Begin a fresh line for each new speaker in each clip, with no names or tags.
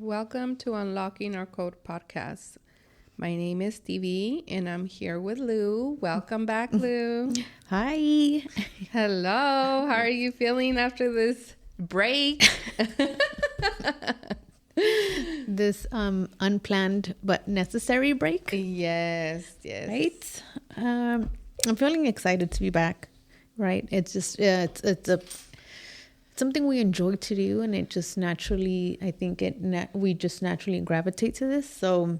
Welcome to Unlocking Our Code podcast. My name is Stevie and I'm here with Lou. Welcome back, Lou.
Hi.
Hello. How are you feeling after this break?
This unplanned but necessary break.
Yes.
Right? I'm feeling excited to be back. Right? It's just it's something we enjoy to do, and it just naturally, I think we just naturally gravitate to this. So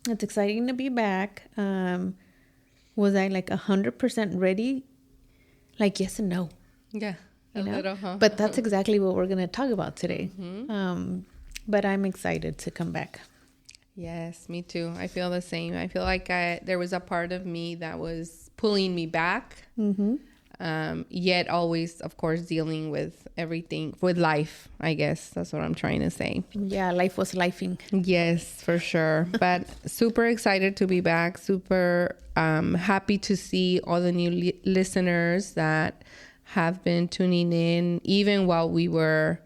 it's exciting to be back. Was I like 100% ready? Like yes and no.
Yeah. Little, huh?
But that's exactly what we're going to talk about today. But I'm excited to come back.
Yes, me too. I feel the same. I feel like there was a part of me that was pulling me back. Yet always, of course, dealing with everything, with life, I guess. That's what I'm trying to say.
Yeah, life was lifing.
Yes, for sure. But super excited to be back. Super happy to see all the new listeners that have been tuning in, even while we were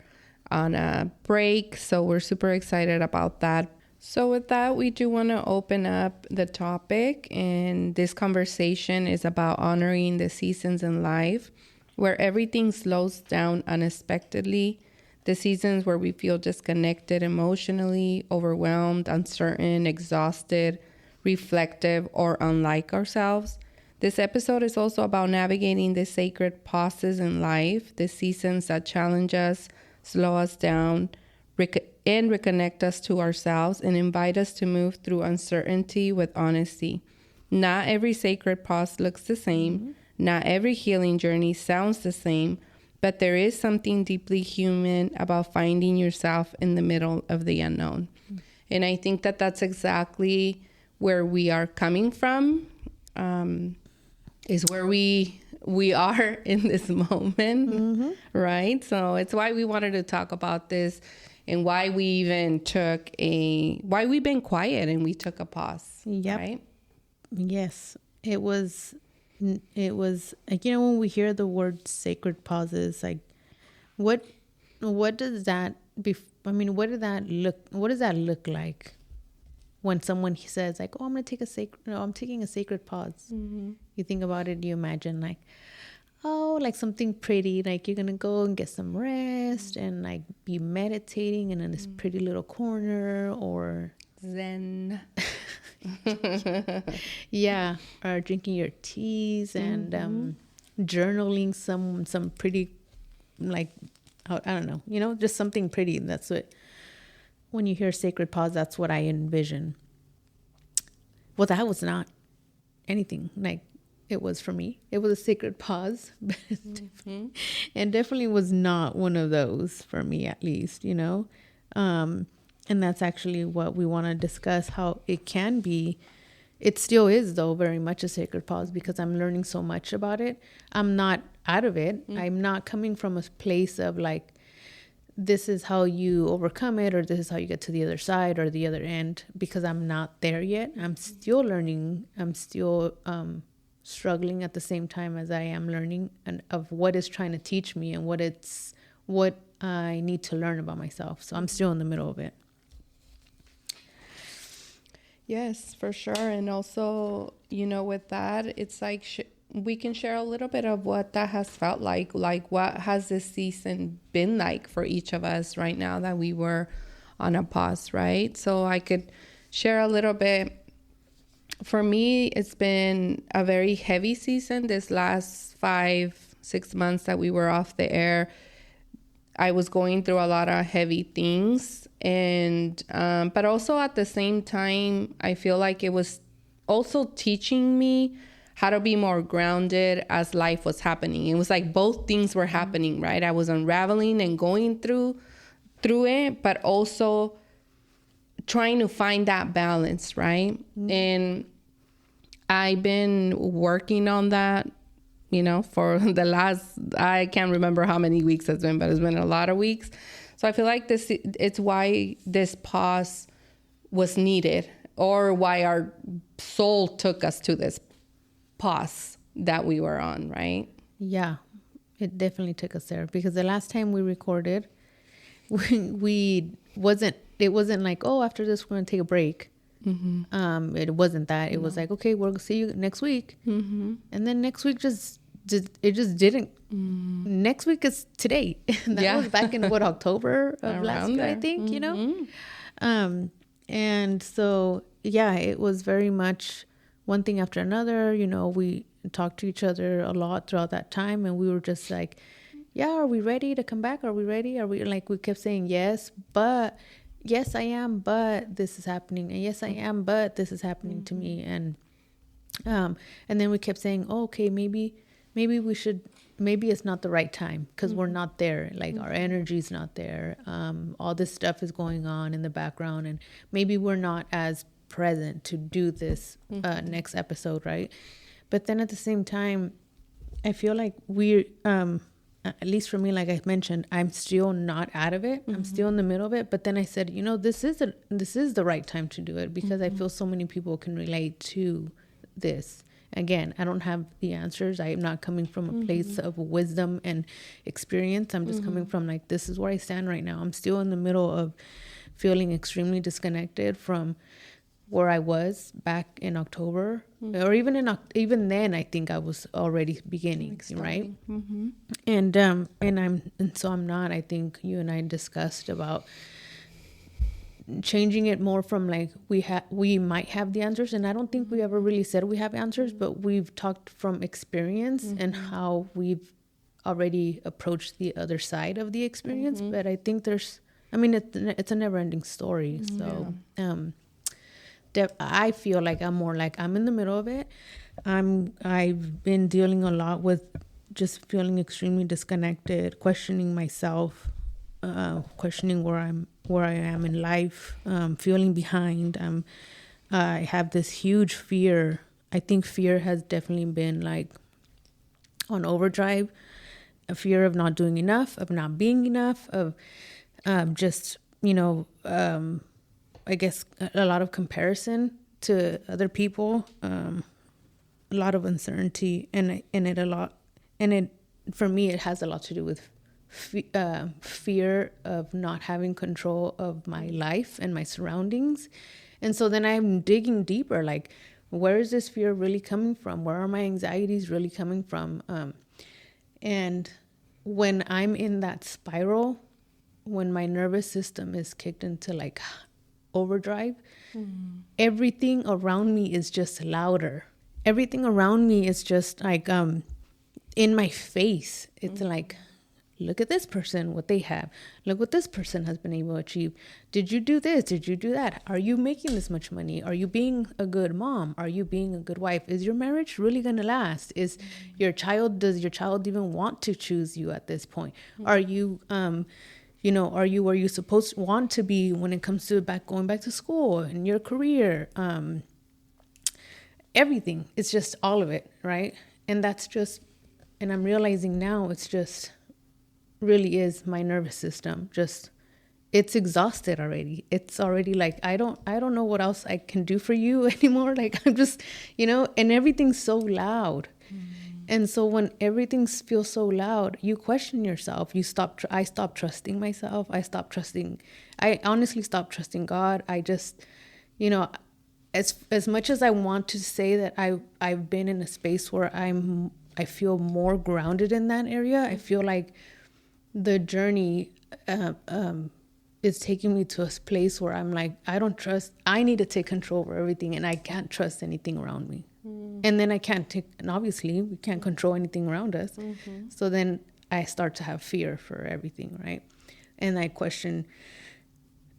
on a break. So we're super excited about that. So with that, we do want to open up the topic, and this conversation is about honoring the seasons in life where everything slows down unexpectedly, the seasons where we feel disconnected emotionally, overwhelmed, uncertain, exhausted, reflective, or unlike ourselves. This episode is also about navigating the sacred pauses in life, the seasons that challenge us, slow us down, and reconnect us to ourselves and invite us to move through uncertainty with honesty. Not every sacred pause looks the same. Not every healing journey sounds the same, but there is something deeply human about finding yourself in the middle of the unknown. And I think that that's exactly where we are coming from, is where we are in this moment, right? So it's why we wanted to talk about this. And why we even why we've been quiet and we took a pause.
Yep.
Right?
Yes. It was like, when we hear the word sacred pauses, like what does that what does that look like when someone says like, oh, I'm taking a sacred pause. You think about it, you imagine like, oh, like something pretty, like you're gonna go and get some rest and like be meditating in this pretty little corner, or
Zen.
Yeah, or drinking your teas and journaling some pretty, like, I don't know, just something pretty. That's what, when you hear sacred pause, that's what I envision. Well, that was not anything like it was for me. It was a sacred pause, but it definitely was not one of those for me, at least, and that's actually what we want to discuss, how it can be. It still is, though, very much a sacred pause, because I'm learning so much about it. I'm not out of it. I'm not coming from a place of like, this is how you overcome it, or this is how you get to the other side or the other end, because I'm not there yet. I'm still learning. I'm still struggling at the same time as I am learning, and of what it's trying to teach me and what I need to learn about myself. So I'm still in the middle of it.
Yes, for sure. And also, with that, it's like we can share a little bit of what that has felt like what has this season been like for each of us right now that we were on a pause, right? So I could share a little bit. For me, it's been a very heavy season. This last 5-6 months that we were off the air, I was going through a lot of heavy things. And but also at the same time, I feel like it was also teaching me how to be more grounded as life was happening. It was like both things were happening, right? I was unraveling and going through it, but also trying to find that balance, right? And I've been working on that, for the last, I can't remember how many weeks it's been, but it's been a lot of weeks. So I feel like it's why this pause was needed, or why our soul took us to this pause that we were on, right?
Yeah, it definitely took us there, because the last time we recorded, we it wasn't like, oh, after this, we're going to take a break. It wasn't that. It was like, okay, we'll see you next week. And then next week it just didn't. Next week is today. That was back in October of last year, I think, you know? And so, yeah, it was very much one thing after another. You know, we talked to each other a lot throughout that time, and we were just like, yeah, are we ready to come back? Are we ready? Are we, like, we kept saying yes, I am, but this is happening. And yes, I am, but this is happening to me. And then we kept saying, oh, okay, maybe it's not the right time because we're not there. Like our energy's not there. All this stuff is going on in the background, and maybe we're not as present to do this next episode, right? But then at the same time, I feel like we're, at least for me, like I mentioned, I'm still not out of it. I'm still in the middle of it. But then I said, you know, this is the right time to do it because I feel so many people can relate to this. Again, I don't have the answers. I am not coming from a place of wisdom and experience. I'm just coming from like, this is where I stand right now. I'm still in the middle of feeling extremely disconnected from where I was back in October, or even then, I think I was already beginning, right? And so I'm not. I think you and I discussed about changing it more from like we might have the answers, and I don't think we ever really said we have answers, but we've talked from experience and how we've already approached the other side of the experience. But I think it's a never-ending story. So I feel like I'm more like I'm in the middle of it. I've been dealing a lot with just feeling extremely disconnected, questioning myself, questioning where I am in life, feeling behind. I have this huge fear. I think fear has definitely been like on overdrive. A fear of not doing enough, of not being enough, of just, you know, I guess a lot of comparison to other people, a lot of uncertainty, and for me, it has a lot to do with fear of not having control of my life and my surroundings. And so then I'm digging deeper, like, where is this fear really coming from? Where are my anxieties really coming from? And when I'm in that spiral, when my nervous system is kicked into like overdrive, everything around me is just louder. Everything around me is just like in my face. It's like, look at this person, what they have. Look what this person has been able to achieve. Did you do this? Did you do that? Are you making this much money? Are you being a good mom? Are you being a good wife? Is your marriage really going to last? Does your child even want to choose you at this point? Are you, are you where you want to be when it comes to going back to school and your career? Everything. It's just all of it, right? And and I'm realizing now it's just really is my nervous system. Just, it's exhausted already. It's already like, I don't know what else I can do for you anymore. Like, I'm just, and everything's so loud. And so when everything feels so loud, you question yourself. I stopped trusting myself. I honestly stopped trusting God. I just, as much as I want to say that I've been in a space where I feel more grounded in that area. I feel like the journey is taking me to a place where I'm like, I need to take control over everything, and I can't trust anything around me. And then and obviously we can't control anything around us. So then I start to have fear for everything, right? And I question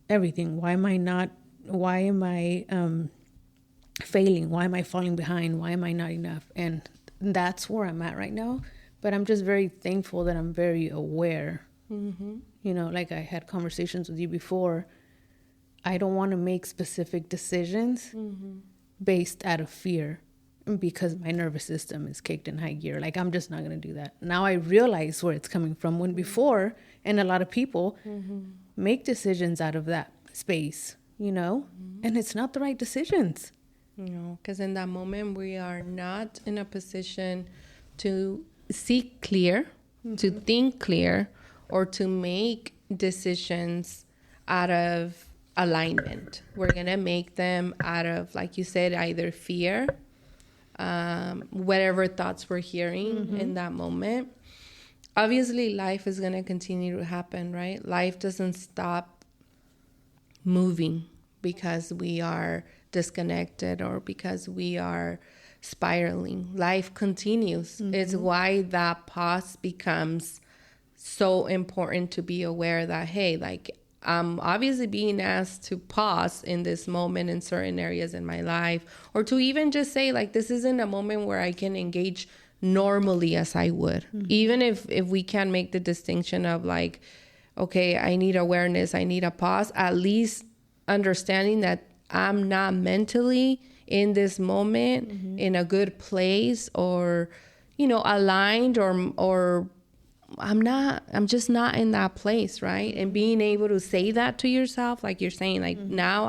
everything. Why am I failing? Why am I falling behind? Why am I not enough? And that's where I'm at right now. But I'm just very thankful that I'm very aware. Like I had conversations with you before. I don't want to make specific decisions based out of fear because my nervous system is kicked in high gear. Like, I'm just not going to do that. Now I realize where it's coming from, when before, and a lot of people make decisions out of that space, and it's not the right decisions.
Because in that moment, we are not in a position to see clear, to think clear, or to make decisions out of alignment. We're going to make them out of, like you said, either fear, whatever thoughts we're hearing in that moment. Obviously, life is going to continue to happen, right? Life doesn't stop moving because we are disconnected or because we are spiraling. Life continues. It's why that pause becomes so important, to be aware that, hey, like, I'm obviously being asked to pause in this moment in certain areas in my life, or to even just say, like, this isn't a moment where I can engage normally as I would. Even if we can make the distinction of, like, okay, I need awareness, I need a pause, at least understanding that I'm not mentally in this moment in a good place, or, you know, aligned, or I'm just not in that place, right? And being able to say that to yourself, like you're saying, like, now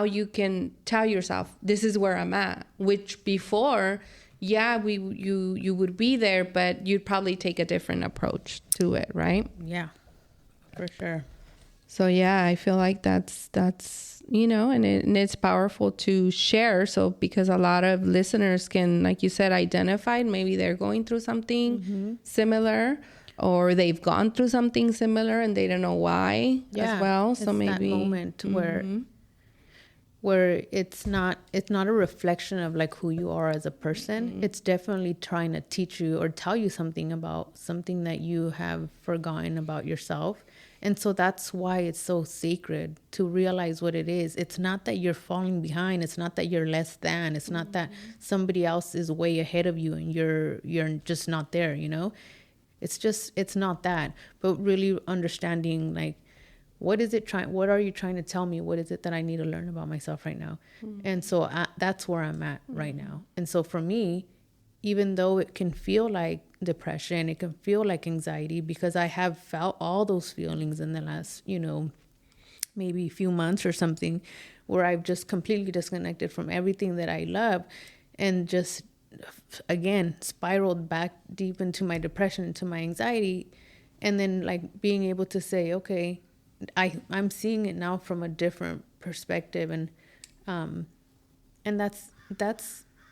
you can tell yourself, this is where I'm at, which before, yeah, you would be there, but you'd probably take a different approach to it, right?
Yeah, for sure.
So yeah, I feel like that's you know, and it's powerful to share. So because a lot of listeners can, like you said, identify, maybe they're going through something similar, or they've gone through something similar and they don't know why as well. So maybe
that moment where it's not a reflection of, like, who you are as a person. It's definitely trying to teach you or tell you something about something that you have forgotten about yourself. And so that's why it's so sacred to realize what it is. It's not that you're falling behind. It's not that you're less than. It's not that somebody else is way ahead of you and you're just not there, you know? It's not that. But really understanding, like, what are you trying to tell me? What is it that I need to learn about myself right now? And so that's where I'm at right now. And so for me, even though it can feel like depression, it can feel like anxiety, because I have felt all those feelings in the last, you know, maybe a few months or something, where I've just completely disconnected from everything that I love, and just, again, spiraled back deep into my depression, into my anxiety. And then, like, being able to say, okay, I'm seeing it now from a different perspective. And that's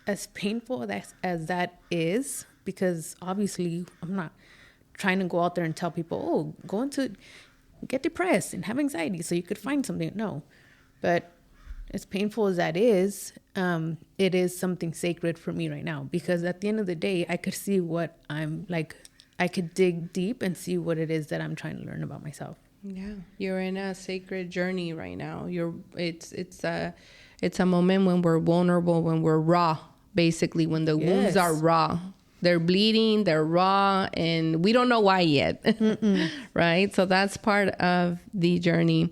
as painful as that is, because obviously I'm not trying to go out there and tell people, oh, get depressed and have anxiety so you could find something. No. But as painful as that is, it is something sacred for me right now, because at the end of the day, I could see what I'm like. I could dig deep and see what it is that I'm trying to learn about myself.
Yeah, you're in a sacred journey right now. It's a moment when we're vulnerable, when we're raw, basically, when the wounds are raw. They're bleeding, they're raw, and we don't know why yet. Right? So that's part of the journey.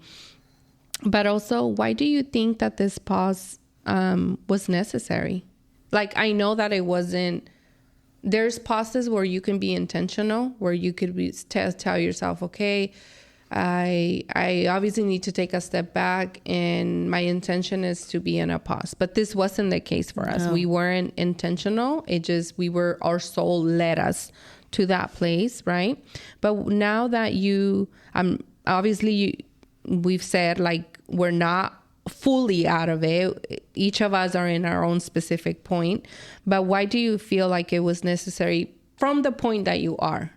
But also, why do you think that this pause was necessary? Like, I know that it wasn't. There's pauses where you can be intentional, where you could tell yourself, okay, I obviously need to take a step back, and my intention is to be in a pause. But this wasn't the case for us. We weren't intentional. Our soul led us to that place, right? But now that we've said, like, we're not fully out of it. Each of us are in our own specific point. But why do you feel like it was necessary from the point that you are?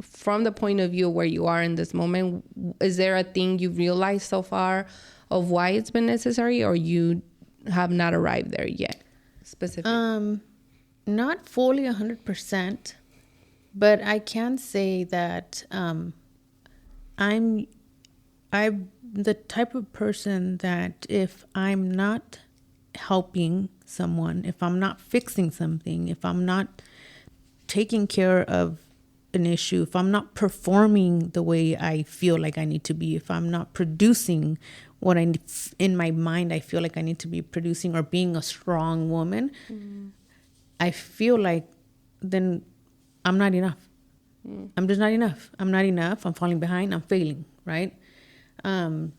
From the point of view where you are in this moment, is there a thing you've realized so far of why it's been necessary, or you have not arrived there yet specifically?
Not fully 100%, but I can say that I'm the type of person that if I'm not helping someone, if I'm not fixing something, if I'm not taking care of an issue, if I'm not performing the way I feel like I need to be, if I'm not producing what in my mind I feel like I need to be producing, or being a strong woman, I feel like then I'm not enough. I'm just not enough. I'm not enough. I'm falling behind. I'm failing, right? And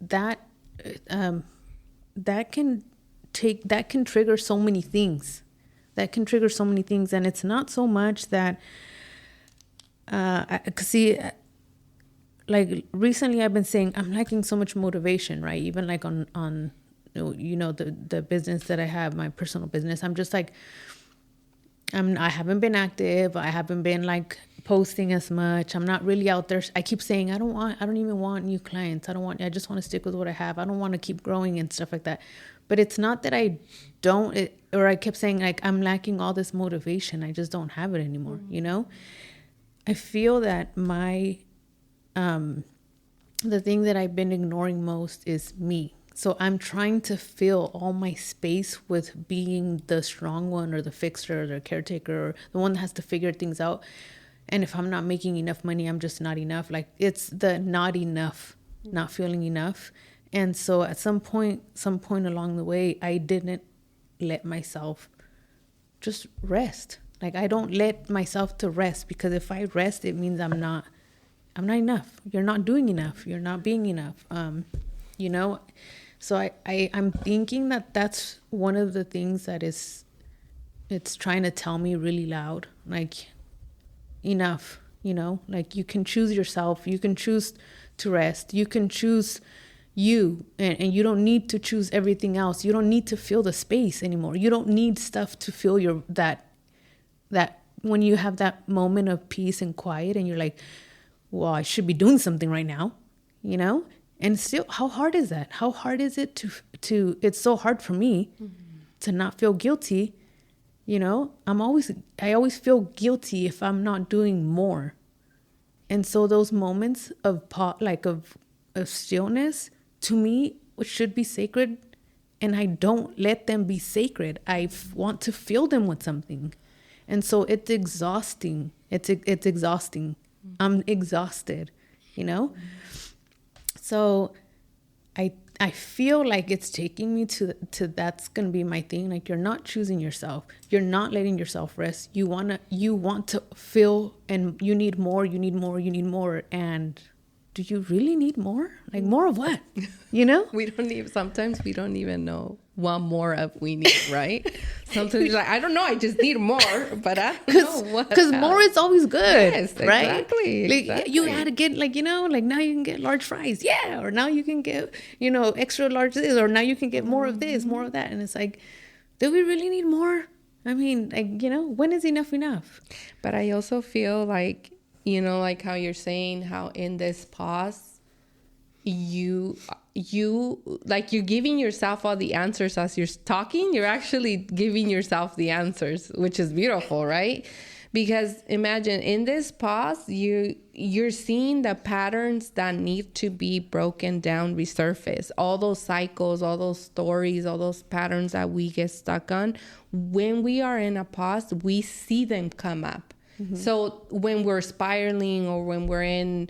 that can trigger so many things that can trigger so many things. And it's not so much that, like recently I've been saying I'm lacking so much motivation, right? Even like on the business that I have, my personal business. I'm just like, I haven't been active. I haven't been like posting as much. I'm not really out there. I keep saying I don't even want new clients. I just want to stick with what I have. I don't want to keep growing and stuff like that. But it's not that I don't, or I kept saying like I'm lacking all this motivation. I just don't have it anymore. I feel that the thing that I've been ignoring most is me. So I'm trying to fill all my space with being the strong one or the fixer or the caretaker or the one that has to figure things out. And if I'm not making enough money, I'm just not enough. Like it's the not enough, not feeling enough. And so at some point along the way, I didn't let myself just rest. Like I don't let myself to rest, because if I rest, it means I'm not enough. You're not doing enough. You're not being enough. So I'm thinking that that's one of the things that it's trying to tell me really loud, like enough, like you can choose yourself. You can choose to rest. You can choose you, and you don't need to choose everything else. You don't need to fill the space anymore. You don't need stuff to fill that when you have that moment of peace and quiet and you're like, well, I should be doing something right now, And still, how hard is that? How hard is it to it's so hard for me to not feel guilty. I always feel guilty if I'm not doing more. And so those moments of stillness, to me, should be sacred. And I don't let them be sacred. I want to fill them with something. And so it's exhausting. It's exhausting. I'm exhausted, So I feel like it's taking me to that's going to be my thing. Like, you're not choosing yourself. You're not letting yourself rest. You want to fill, and you need more, you need more, you need more. And do you really need more? Like, more of what?
Sometimes we don't even know what more of we need, right? Sometimes you're like, I don't know, I just need more, but I don't know what.
Because more is always good,
yes,
right?
Exactly.
Like, you had to get, like, like now you can get large fries, yeah, or now you can get, extra large this, or now you can get more of this, more of that, and it's like, do we really need more? I mean, like, when is enough?
But I also feel like, like how you're saying, how in this pause, you're giving yourself all the answers as you're talking. You're actually giving yourself the answers, which is beautiful, right? Because imagine in this pause, you're seeing the patterns that need to be broken down, resurface, all those cycles, all those stories, all those patterns that we get stuck on. When we are in a pause, we see them come up. Mm-hmm. So when we're spiraling, or when we're in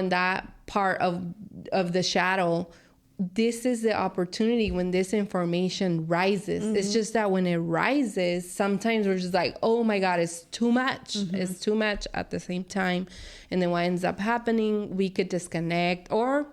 that part of the shadow, this is the opportunity when this information rises. Mm-hmm. It's just that when it rises, sometimes we're just like, oh my God, it's too much. Mm-hmm. It's too much at the same time. And then what ends up happening, we could disconnect, or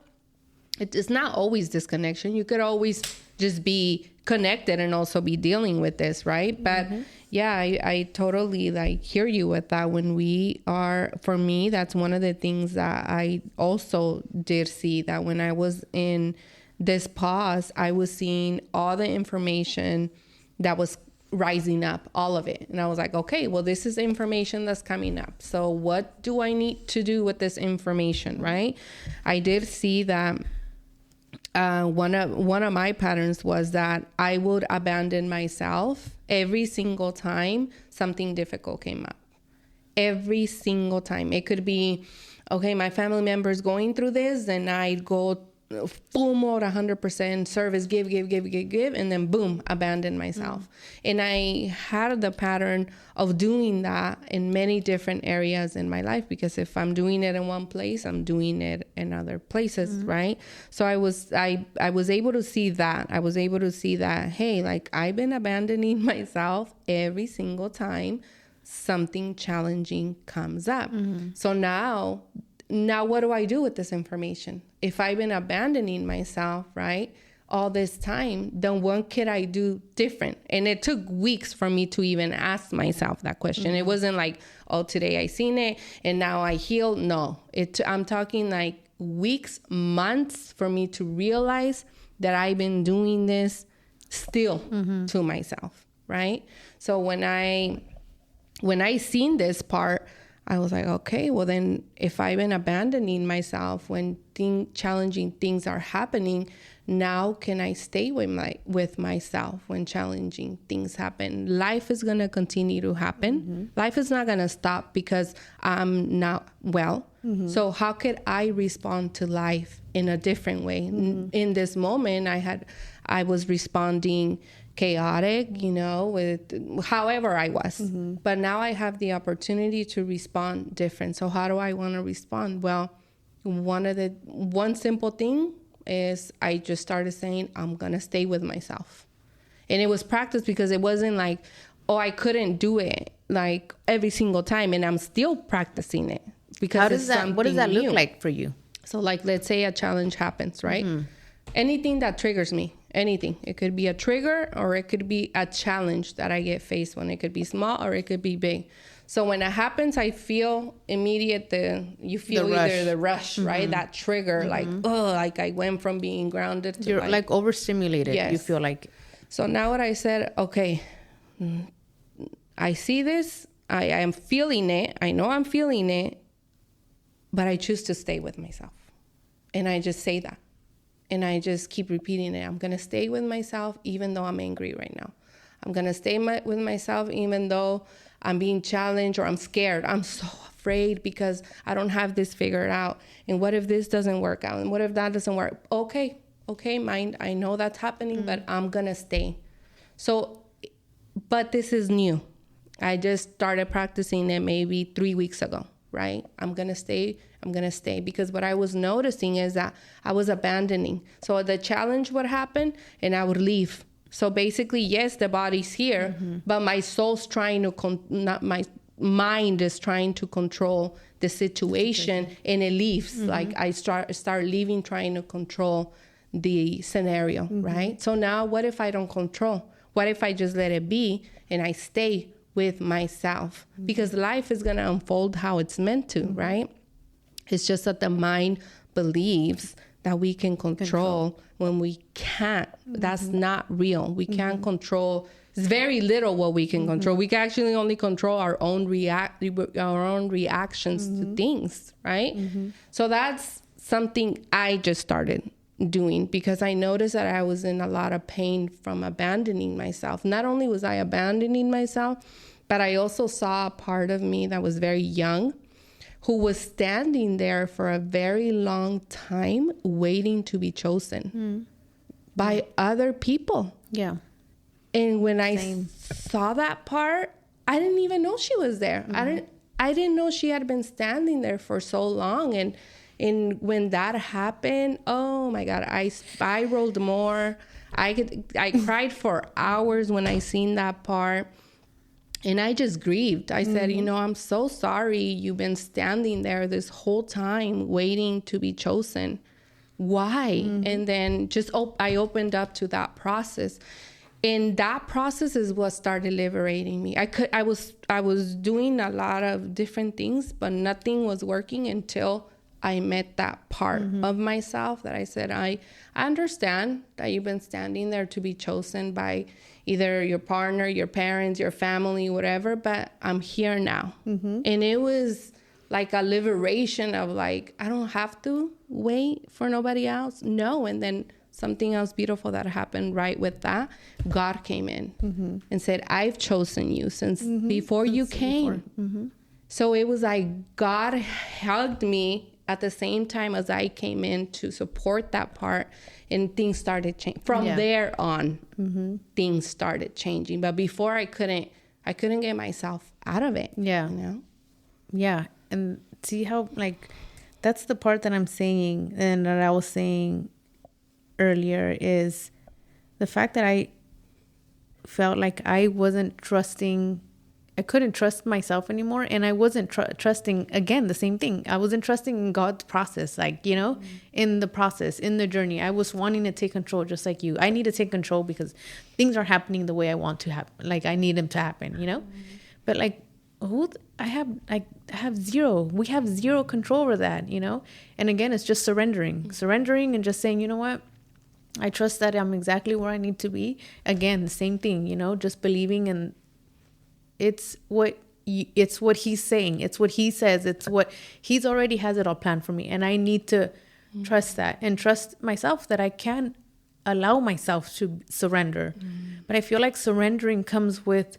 it's not always disconnection. You could always just be connected and also be dealing with this, right? But yeah, I totally hear you with that. When we are, for me, that's one of the things that I also did see, that when I was in this pause, I was seeing all the information that was rising up, all of it. And I was like, okay, well, this is information that's coming up. So what do I need to do with this information, right? I did see that one of my patterns was that I would abandon myself every single time something difficult came up. Every single time. It could be, okay, my family member is going through this, and I'd go full mode, 100% service, give, and then boom, abandon myself. And I had the pattern of doing that in many different areas in my life, because if I'm doing it in one place, I'm doing it in other places, right? So I was able to see that. I was able to see that, hey, like, I've been abandoning myself every single time something challenging comes up. So now what do I do with this information? If I've been abandoning myself, right? all this time, then what could I do different? And it took weeks for me to even ask myself that question. It wasn't like, oh, today I seen it and now I healed. No, I'm talking like weeks, months for me to realize that I've been doing this still to myself, right? So when I seen this part, I was like, okay, well then if I've been abandoning myself when challenging things are happening, now can I stay with myself when challenging things happen? Life is going to continue to happen. Life is not going to stop because I'm not well. So how could I respond to life in a different way? In this moment, I was responding chaotic, with however I was. But now I have the opportunity to respond different. So how do I want to respond? Well, one simple thing is I just started saying, I'm going to stay with myself. And it was practice because it wasn't like, oh, I couldn't do it like every single time. And I'm still practicing it because
what does that
new.
look like for you?
So like, let's say a challenge happens, right? Anything that triggers me, anything. It could be a trigger or it could be a challenge that I get faced when. It could be small or it could be big. So when it happens, I feel you feel either the rush, right? That trigger, like I went from being grounded to
you're like overstimulated.
Yes.
You feel like.
So now what I said, okay, I see this, I am feeling it. I know I'm feeling it, but I choose to stay with myself. And I just say that. And I just keep repeating it. I'm going to stay with myself even though I'm angry right now. I'm going to stay with myself even though I'm being challenged or I'm scared. I'm so afraid because I don't have this figured out. And what if this doesn't work out? And what if that doesn't work? Okay, mind. I know that's happening, but I'm going to stay. So, but this is new. I just started practicing it maybe 3 weeks ago, right? I'm going to stay because what I was noticing is that I was abandoning. So the challenge would happen and I would leave. So basically, yes, the body's here, but my soul's trying to, my mind is trying to control the situation and it leaves. Like I start leaving, trying to control the scenario, right? So now what if I don't control? What if I just let it be and I stay with myself? Because life is going to unfold how it's meant to, right? It's just that the mind believes that we can control when we can't. That's not real. We can't control. It's very little what we can control. We can actually only control our own reactions to things, right? So that's something I just started doing because I noticed that I was in a lot of pain from abandoning myself. Not only was I abandoning myself, but I also saw a part of me that was very young who was standing there for a very long time waiting to be chosen by other people.
Yeah.
And when I saw that part, I didn't even know she was there. I didn't know she had been standing there for so long. And when that happened, oh my God, I spiraled more. I cried for hours when I seen that part. And I just grieved. I said, I'm so sorry you've been standing there this whole time waiting to be chosen. Why? And then I opened up to that process. And that process is what started liberating me. I was doing a lot of different things, but nothing was working until I met that part of myself that I said, I understand that you've been standing there to be chosen by either your partner, your parents, your family, whatever, but I'm here now. And it was like a liberation of like, I don't have to wait for nobody else. No. And then something else beautiful that happened right with that, God came in and said, I've chosen you since before you came. So it was like God hugged me at the same time as I came in to support that part, and things started changing. From there on, things started changing. But before I couldn't get myself out of it.
Yeah. Yeah. And see how, like, that's the part that I'm saying and that I was saying earlier is the fact that I felt like I wasn't trusting couldn't trust myself anymore. And I wasn't trusting, again, the same thing. I wasn't trusting in God's process, like, you know, in the process, in the journey. I was wanting to take control just like you. I need to take control because things are happening the way I want to happen. Like, I need them to happen, you know? But like, I have zero. We have zero control over that, you know? And again, it's just surrendering and just saying, you know what? I trust that I'm exactly where I need to be. Again, the same thing, you know, just believing in it's what he's saying. It's what he says. It's what he's already has it all planned for me. And I need to trust that and trust myself that I can allow myself to surrender. But I feel like surrendering comes with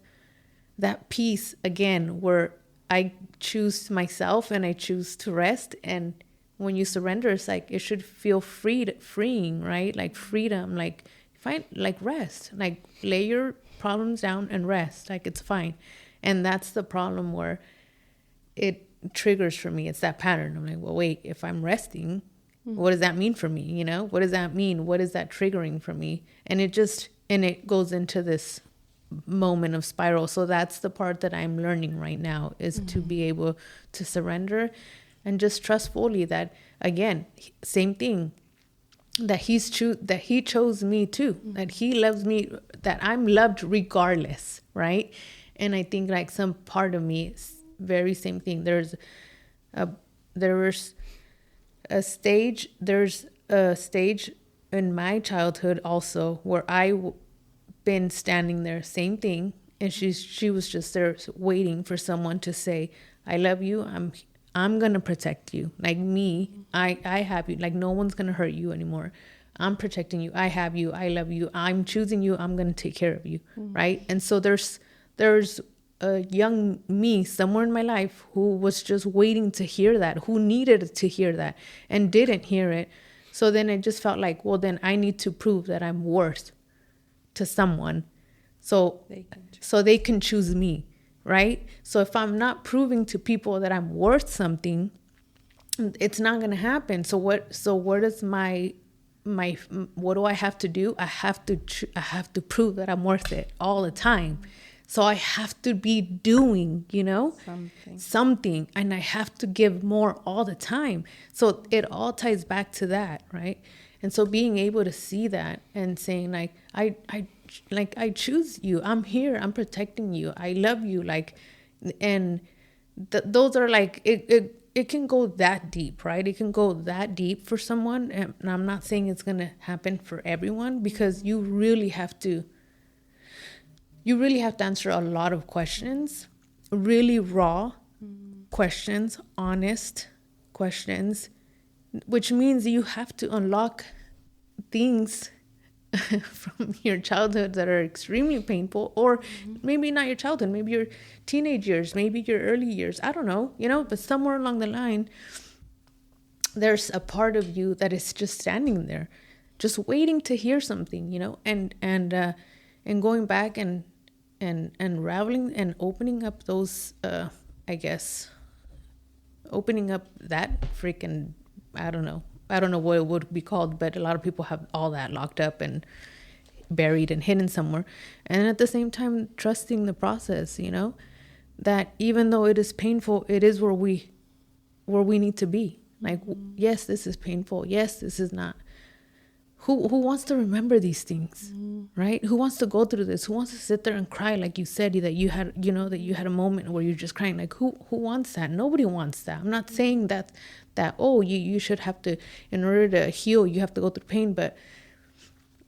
that peace again, where I choose myself and I choose to rest. And when you surrender, it's like it should feel freeing, right? Like freedom, like find, like rest, like lay your problems down and rest, like it's fine. And that's the problem where it triggers for me. It's that pattern. I'm like, well, wait, if I'm resting, what does that mean for me? You know, what does that mean? What is that triggering for me? And it goes into this moment of spiral. So that's the part that I'm learning right now, is to be able to surrender and just trust fully that, again, same thing, that he chose me too, that he loves me, that I'm loved regardless, right? And I think like some part of me is very same thing. There's a stage in my childhood also where been standing there, same thing, and she was just there waiting for someone to say, I love you, I'm gonna protect you, like me, I have you, like no one's gonna hurt you anymore, I'm protecting you, I have you, I love you, I'm choosing you, I'm gonna take care of you, right? And so there's a young me somewhere in my life who was just waiting to hear that, who needed to hear that and didn't hear it. So then it just felt like, well, then I need to prove that I'm worth to someone so they can choose me, right? So if I'm not proving to people that I'm worth something, it's not going to happen. So what is what do I have to do? I have to prove that I'm worth it all the time. So I have to be doing, you know, something, and I have to give more all the time. So it all ties back to that, right? And so being able to see that and saying like, I choose you. I'm here. I'm protecting you. I love you. Like, and those are like, it can go that deep, right? It can go that deep for someone. And I'm not saying it's going to happen for everyone, because you really have to answer a lot of questions, really raw questions, honest questions, which means you have to unlock things from your childhood that are extremely painful, or maybe not your childhood, maybe your teenage years, maybe your early years, I don't know, you know, but somewhere along the line, there's a part of you that is just standing there, just waiting to hear something, you know, and going back and unraveling and opening up those, opening up that freaking, I don't know what it would be called, but a lot of people have all that locked up and buried and hidden somewhere. And at the same time, trusting the process, you know, that even though it is painful, it is where we need to be. Like, yes, this is painful. Yes, this is not. Who wants to remember these things, right? Who wants to go through this? Who wants to sit there and cry, like you said, that you had, you know, that you had a moment where you're just crying? Like, who wants that? Nobody wants that. I'm not saying that you should have to, in order to heal, you have to go through pain, but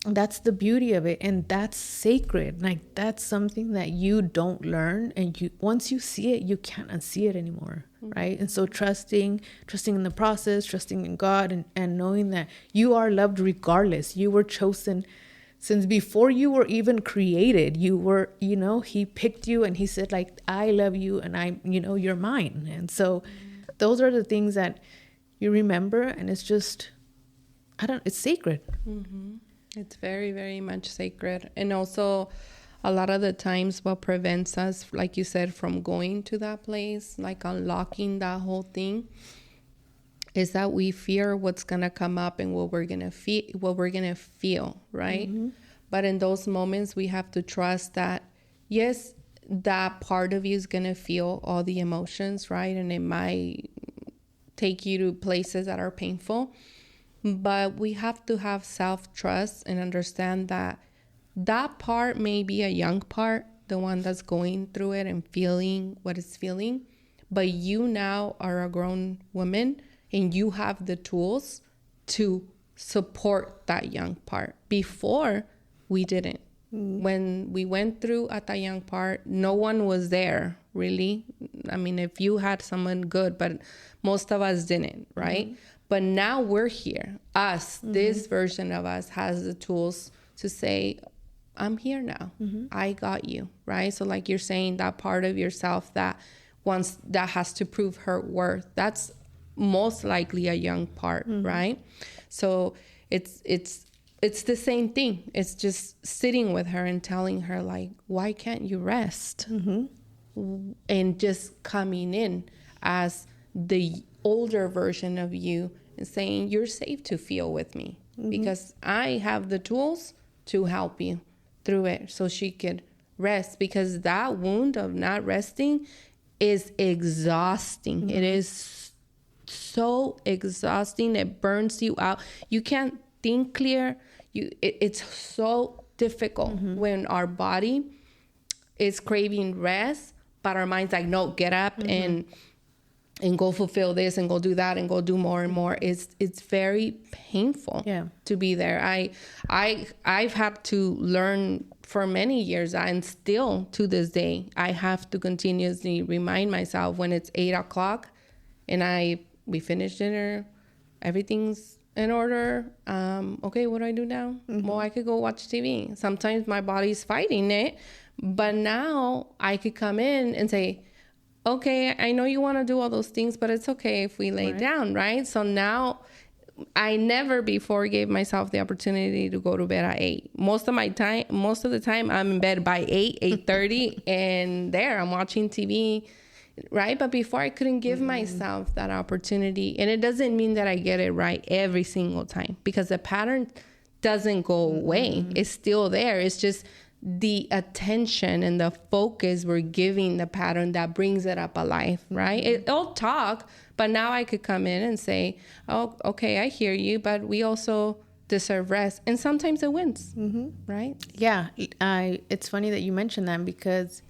that's the beauty of it, and that's sacred. Like, that's something that you don't learn, and once you see it, you can't unsee it anymore, right? And so trusting in the process, trusting in God, and knowing that you are loved regardless. You were chosen since before you were even created. You were, you know, he picked you and he said, like, I love you, and I, you know, you're mine. And so those are the things that you remember, and it's just, it's sacred.
It's very, very much sacred. And also, a lot of the times what prevents us, like you said, from going to that place, like unlocking that whole thing, is that we fear what's going to come up and what we're going to feel, right? But in those moments, we have to trust that, yes, that part of you is going to feel all the emotions, right? And it might take you to places that are painful. But we have to have self-trust and understand that that part may be a young part, the one that's going through it and feeling what it's feeling. But you now are a grown woman and you have the tools to support that young part. Before, we didn't. When we went through at that young part, no one was there, really. I mean, if you had someone good, but most of us didn't, right? But now we're here. Us, this version of us has the tools to say, I'm here now. I got you, right? So like you're saying, that part of yourself that wants, that has to prove her worth, that's most likely a young part, right? So it's the same thing. It's just sitting with her and telling her, like, why can't you rest? And just coming in as the older version of you and saying, you're safe to feel with me because I have the tools to help you through it, so she could rest, because that wound of not resting is exhausting. It is so exhausting. It burns you out. You can't think clear. It's so difficult when our body is craving rest, but our mind's like, no, get up and go fulfill this and go do that and go do more and more. It's very painful to be there. I've had to learn for many years, and still to this day, I have to continuously remind myself when it's 8 o'clock and we finished dinner, everything's in order. Okay, what do I do now? Well, I could go watch TV. Sometimes my body's fighting it, but now I could come in and say, okay, I know you want to do all those things, but it's okay if we lay down, right? So now I never before gave myself the opportunity to go to bed at 8. Most of the time I'm in bed by 8:30 and there I'm watching TV, right? But before I couldn't give myself that opportunity. And it doesn't mean that I get it right every single time, because the pattern doesn't go away. It's still there. It's just the attention and the focus we're giving the pattern that brings it up alive, right? It'll talk, but now I could come in and say, oh, okay, I hear you, but we also deserve rest. And sometimes it wins, right?
Yeah. It's funny that you mentioned that, because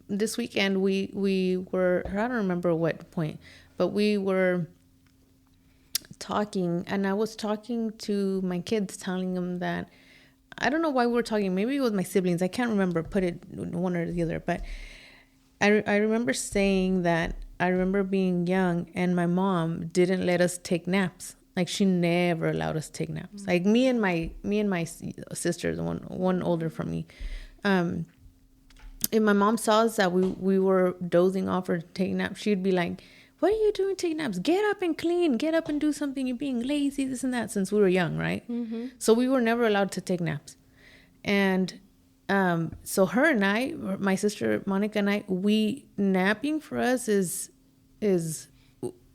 this weekend we were, I don't remember what point, but we were talking, and I was talking to my kids, telling them that, I don't know why we were talking. Maybe it was my siblings. I can't remember. Put it one or the other. But I remember saying that I remember being young and my mom didn't let us take naps. Like, she never allowed us to take naps. Like me and my sister, the one older from me. If my mom saw us that we were dozing off or taking naps, she'd be like, what are you doing taking naps? Get up and clean. Get up and do something. You're being lazy, this and that, since we were young, right? So we were never allowed to take naps. And so her and I, my sister Monica and I, napping for us is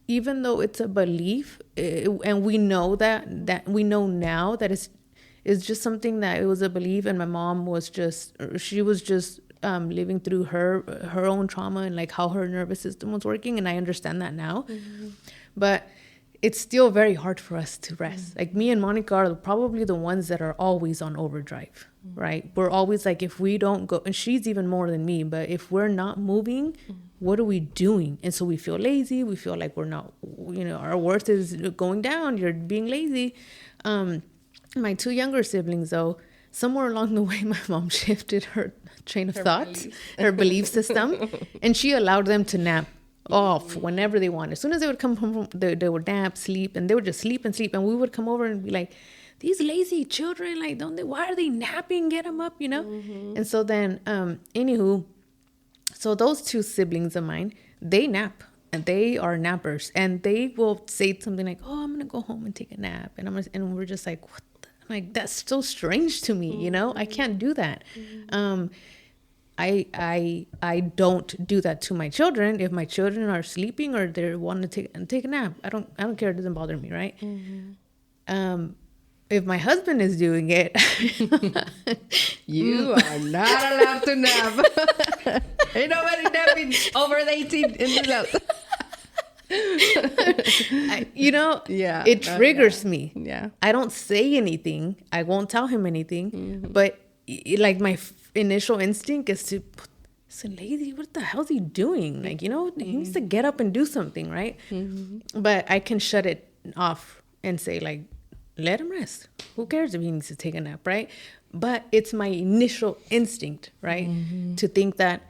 even though it's a belief, and we know that we know now that it's just something that it was a belief, and my mom was just living through her own trauma and like how her nervous system was working, and I understand that now. But it's still very hard for us to rest. Like, me and Monica are probably the ones that are always on overdrive, right? We're always like, if we don't go, and she's even more than me, but if we're not moving, what are we doing? And so we feel lazy. We feel like we're not, our worth is going down. You're being lazy. My two younger siblings, though, somewhere along the way, my mom shifted her train of thought, her belief system, and she allowed them to nap off whenever they wanted. As soon as they would come home, they would nap, sleep, and they would just sleep and sleep. And we would come over and be like, these lazy children, like, why are they napping? Get them up, And so then, anywho, so those two siblings of mine, they nap. And they are nappers. And they will say something like, oh, I'm going to go home and take a nap. And we're just like, what? Like, that's so strange to me, I can't do that. I don't do that to my children. If my children are sleeping or they want to take a nap, I don't care. It doesn't bother me, right? if my husband is doing it,
you are not allowed to nap. Ain't nobody napping over the 18 in this house.
Yeah, it triggers me.
Yeah.
I don't say anything. I won't tell him anything. But like my initial instinct is to, so lady, what the hell is he doing? Like, he needs to get up and do something, right? But I can shut it off and say, like, let him rest. Who cares if he needs to take a nap, right? But it's my initial instinct, right? To think that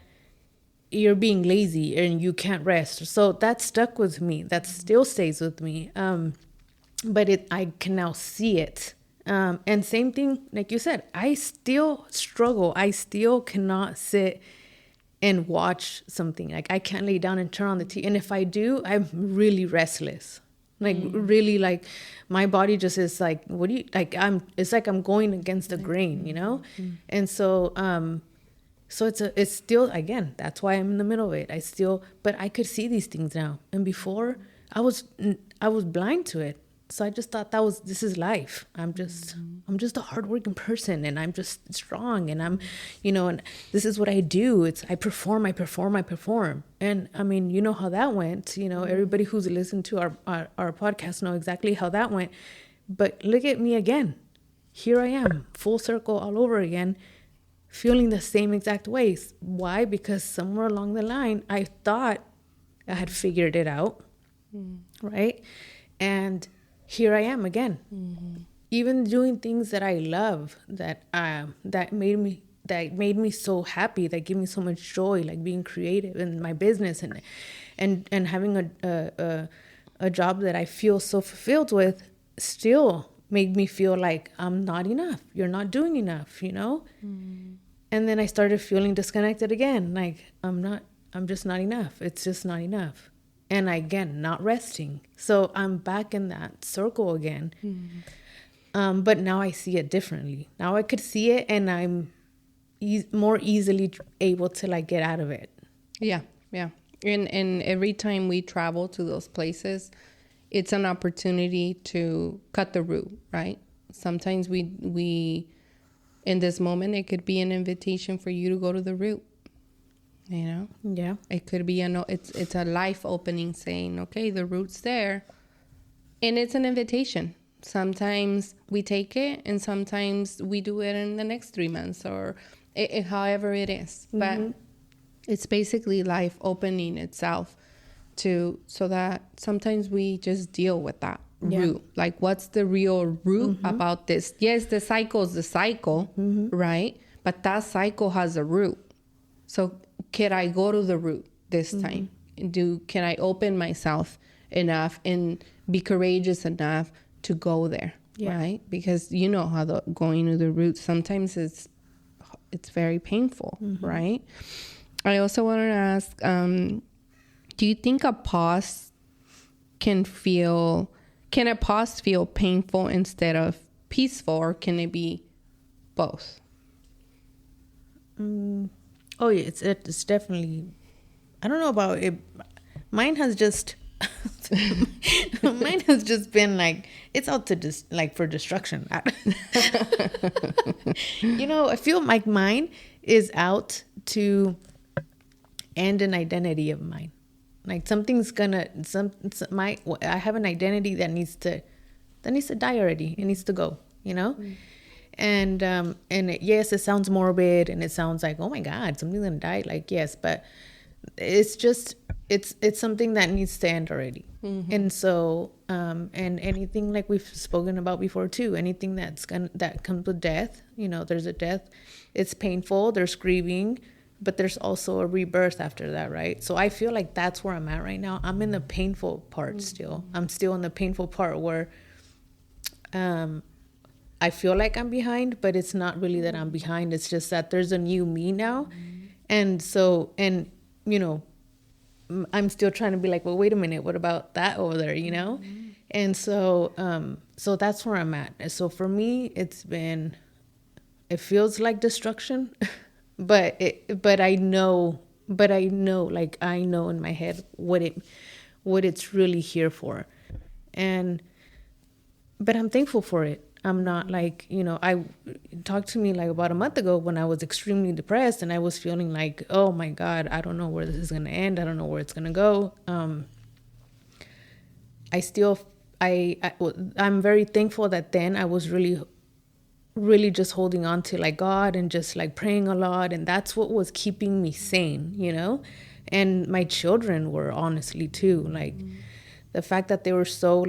you're being lazy and you can't rest. So that stuck with me. That still stays with me. But I can now see it. And same thing, like you said, I still struggle. I still cannot sit and watch something. Like, I can't lay down and turn on the TV. And if I do, I'm really restless. Like, really, like, my body just is like, it's like I'm going against the grain, And so, it's still, again, that's why I'm in the middle of it. But I could see these things now. And before, I was blind to it. So I just thought this is life. I'm just a hardworking person, and I'm just strong, and I'm, and this is what I do. I perform. And I mean, you know how that went. Everybody who's listened to our podcast know exactly how that went. But look at me again. Here I am, full circle all over again, feeling the same exact ways. Why? Because somewhere along the line, I thought I had figured it out, right? And here I am again, even doing things that I love, that made me so happy, that give me so much joy, like being creative in my business and having a job that I feel so fulfilled with, still made me feel like I'm not enough. You're not doing enough, And then I started feeling disconnected again, like I'm just not enough. It's just not enough. And again, not resting. So I'm back in that circle again. But now I see it differently. Now I could see it, and I'm more easily able to, like, get out of it.
Yeah. And every time we travel to those places, it's an opportunity to cut the route, right? Sometimes we in this moment, it could be an invitation for you to go to the route.
Yeah,
it could be it's a life opening, saying, okay, the route's there, and it's an invitation. Sometimes we take it, and sometimes we do it in the next 3 months, or however it is. But it's basically life opening itself so that sometimes we just deal with that root. Like, what's the real root about this? Yes, the cycle is the cycle, right? But that cycle has a root. So can I go to the root this time? Can I open myself enough and be courageous enough to go there, right? Because how going to the root, sometimes it's very painful, right? I also wanted to ask, do you think a pause can a pause feel painful instead of peaceful, or can it be both?
Oh yeah, it's definitely. I don't know about it. Mine has just been like, it's out to just like for destruction. I feel like mine is out to end an identity of mine. Like, something's gonna I have an identity that needs to die already. It needs to go. And yes, it sounds morbid, and it sounds like, oh my God, something's gonna die. Like, yes, but it's just it's something that needs to end already. And so and anything, like we've spoken about before too, anything that comes with death, there's a death, it's painful, there's grieving, but there's also a rebirth after that, right? So I feel like that's where I'm at right now. I'm in the painful part still. I'm still in the painful part where I feel like I'm behind, but it's not really that I'm behind. It's just that there's a new me now. And so, I'm still trying to be like, well, wait a minute, what about that over there, And so, so that's where I'm at. So for me, it feels like destruction, but I know, like, I know in my head what it's really here for. But I'm thankful for it. I'm not like, I talked to me like about a month ago when I was extremely depressed and I was feeling like, oh my God, I don't know where this is going to end. I don't know where it's going to go. I'm very thankful that then I was really, really just holding on to like God and just like praying a lot. And that's what was keeping me sane, and my children were honestly too, like the fact that they were so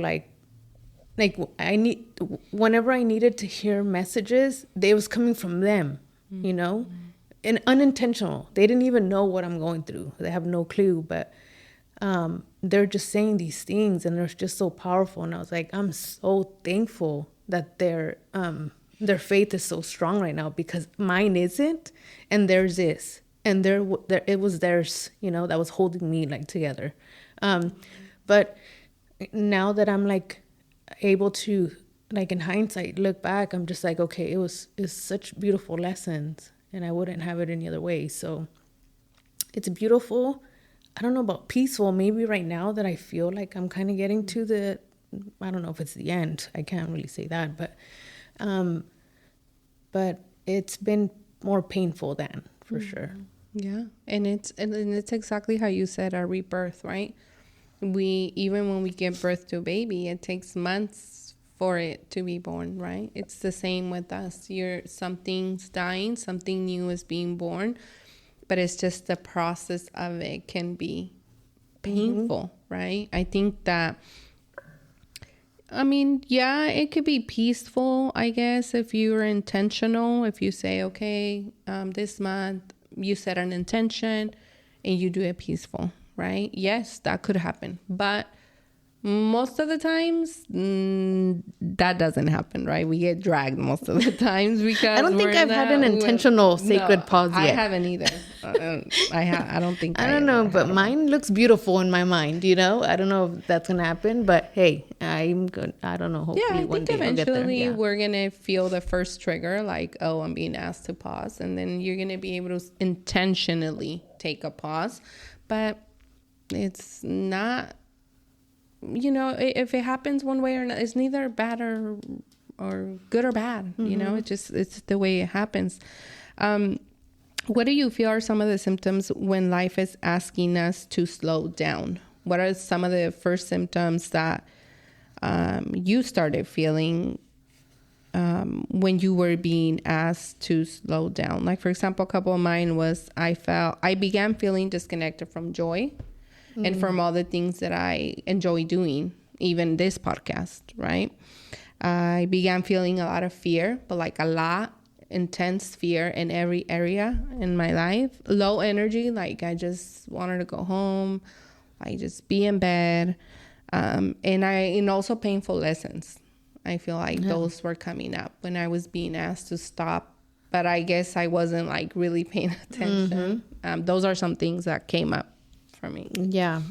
whenever I needed to hear messages, they was coming from them, and unintentional. They didn't even know what I'm going through. They have no clue, but they're just saying these things and they're just so powerful. And I was like, I'm so thankful that their faith is so strong right now, because mine isn't and theirs is. And it was theirs, that was holding me like together. But now that I'm like able to, like in hindsight, look back, I'm just like, okay, it's such beautiful lessons and I wouldn't have it any other way. So it's beautiful. I don't know about peaceful. Maybe right now that I feel like I'm kind of getting to I don't know if it's the end. I can't really say that, but it's been more painful than, for sure.
Yeah. And it's exactly how you said, a rebirth, right? Even when we give birth to a baby, it takes months for it to be born, right? It's the same with us. Something's dying, something new is being born, but it's just the process of it can be painful, right? I think that, it could be peaceful, I guess, if you're intentional. If you say, okay, this month you set an intention and you do it peaceful, right? Yes, that could happen. But most of the times, that doesn't happen, right? We get dragged most of the times because
I don't think I've had an intentional sacred pause yet.
I haven't either. I don't think
I don't know, but mine looks beautiful in my mind, I don't know if that's going to happen, but hey, I'm good. I don't know. Hopefully one day I'll get there.
Eventually we're going to feel the first trigger, like, oh, I'm being asked to pause. And then you're going to be able to intentionally take a pause. But it's not, if it happens one way or another, it's neither bad or good or bad. It's the way it happens. What do you feel are some of the symptoms when life is asking us to slow down? What are some of the first symptoms that you started feeling when you were being asked to slow down? Like, for example, a couple of mine was I began feeling disconnected from joy and from all the things that I enjoy doing, even this podcast, right? I began feeling a lot of fear, but like a lot, intense fear in every area in my life. Low energy, like I just wanted to go home, I just be in bed. And also painful lessons. I feel like those were coming up when I was being asked to stop, but I guess I wasn't like really paying attention. Those are some things that came up for me.
Yeah.